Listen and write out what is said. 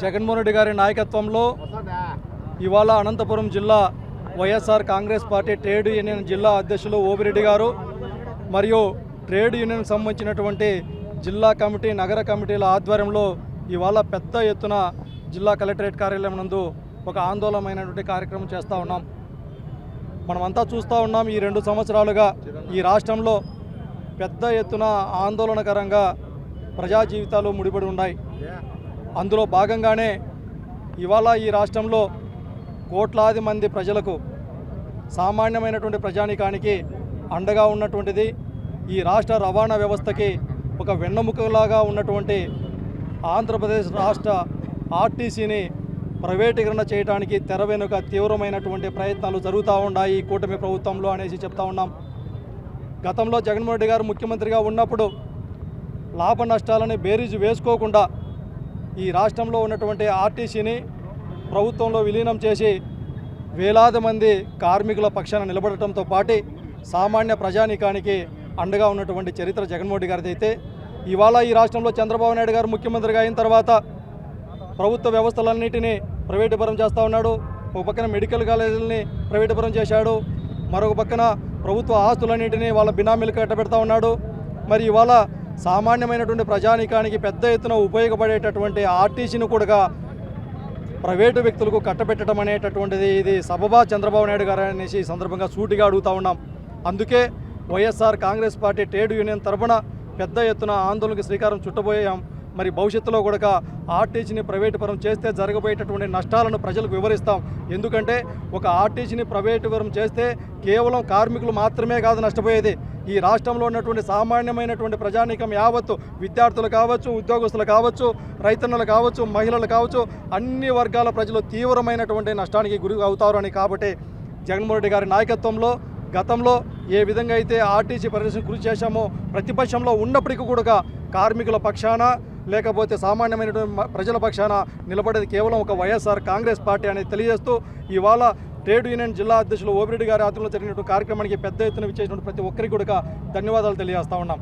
జగన్మోహన్ రెడ్డి గారి నాయకత్వంలో ఇవాళ అనంతపురం జిల్లా YSR Congress party trade union జిల్లా అధ్యక్షులు ఓబిరెడ్డి గారు మరియు ట్రేడ్ యూనియన్కి సంబంధించినటువంటి జిల్లా కమిటీ నగర కమిటీల ఆధ్వర్యంలో ఇవాళ పెద్ద ఎత్తున జిల్లా కలెక్టరేట్ కార్యాలయం నందు ఒక ఆందోళనమైనటువంటి కార్యక్రమం చేస్తూ ఉన్నాం. మనమంతా చూస్తూ ఉన్నాం, ఈ 2 సంవత్సరాలుగా ఈ రాష్ట్రంలో పెద్ద ఎత్తున ఆందోళనకరంగా ప్రజా జీవితాలు ముడిపడి ఉన్నాయి. అందులో భాగంగానే ఇవాళ ఈ రాష్ట్రంలో కోట్లాది మంది ప్రజలకు సామాన్యమైనటువంటి ప్రజానీకానికి అండగా ఉన్నటువంటిది ఈ రాష్ట్ర రవాణా వ్యవస్థకి ఒక వెన్నెముకలాగా ఉన్నటువంటి ఆంధ్రప్రదేశ్ రాష్ట్ర ఆర్టీసీని ప్రైవేటీకరణ చేయడానికి తెర వెనుక తీవ్రమైనటువంటి ప్రయత్నాలు జరుగుతూ ఉన్నాయి ఈ కూటమి ప్రభుత్వంలో అనేసి చెప్తా ఉన్నాం. గతంలో జగన్మోహన్ రెడ్డి గారు ముఖ్యమంత్రిగా ఉన్నప్పుడు లాభ నష్టాలని బేరీజు వేసుకోకుండా ఈ రాష్ట్రంలో ఉన్నటువంటి ఆర్టీసీని ప్రభుత్వంలో విలీనం చేసి వేలాది మంది కార్మికుల పక్షాన నిలబడటంతో పాటు సామాన్య ప్రజానీకానికి అండగా ఉన్నటువంటి చరిత్ర జగన్మోహన్ రెడ్డి గారిది అయితే, ఇవాళ ఈ రాష్ట్రంలో చంద్రబాబు నాయుడు గారు ముఖ్యమంత్రిగా అయిన తర్వాత ప్రభుత్వ వ్యవస్థలన్నింటినీ ప్రైవేటీకరణ చేస్తూ ఉన్నాడు. ఒక పక్కన మెడికల్ కాలేజీలని ప్రైవేటీకరణ చేశాడు, మరొక పక్కన ప్రభుత్వ ఆస్తులన్నింటినీ వాళ్ళ బినామీలు కట్టబెడతా ఉన్నాడు. మరి ఇవాళ సామాన్యమైనటువంటి ప్రజానీకానికి పెద్ద ఎత్తున ఉపయోగపడేటటువంటి ఆర్టీసీని కూడా ప్రైవేటు వ్యక్తులకు కట్టబెట్టడం అనేటటువంటిది ఇది సబబా చంద్రబాబు నాయుడు గారు అనేసి ఈ సందర్భంగా సూటిగా అడుగుతూ ఉన్నాం. అందుకే YSR Congress party trade union తరఫున పెద్ద ఎత్తున ఆందోళనకు శ్రీకారం చుట్టబోయాం. మరి భవిష్యత్తులో కూడా ఆర్టీసీని ప్రైవేటుపరం చేస్తే జరగబోయేటటువంటి నష్టాలను ప్రజలకు వివరిస్తాం. ఎందుకంటే ఒక ఆర్టీసీని ప్రైవేటుపరం చేస్తే కేవలం కార్మికులు మాత్రమే కాదు నష్టపోయేది, ఈ రాష్ట్రంలో ఉన్నటువంటి సామాన్యమైనటువంటి ప్రజానీకం యావత్తు, విద్యార్థులు కావచ్చు, ఉద్యోగస్తులు కావచ్చు, రైతన్నలు కావచ్చు, మహిళలు కావచ్చు, అన్ని వర్గాల ప్రజలు తీవ్రమైనటువంటి నష్టానికి గురి అవుతారు అని. కాబట్టి జగన్మోహన్ రెడ్డి గారి నాయకత్వంలో గతంలో ఏ విధంగా అయితే ఆర్టీసీ పరిరక్షణ కృషి చేశామో ప్రతిపక్షంలో ఉన్నప్పటికీ కూడా కార్మికుల పక్షాన లేకపోతే సామాన్యమైనటువంటి ప్రజల పక్షాన నిలబడేది కేవలం ఒక వైఎస్ఆర్ కాంగ్రెస్ పార్టీ అనేది తెలియజేస్తూ ఇవాళ ట్రేడ్ యూనియన్ జిల్లా అధ్యక్షులు ఓబిరెడ్డి గారి ఆధ్వర్యంలో జరిగినటువంటి కార్యక్రమానికి పెద్ద ఎత్తున విచ్చేసినటువంటి ప్రతి ఒక్కరికి కూడా ధన్యవాదాలు తెలియజేస్తా ఉన్నాం.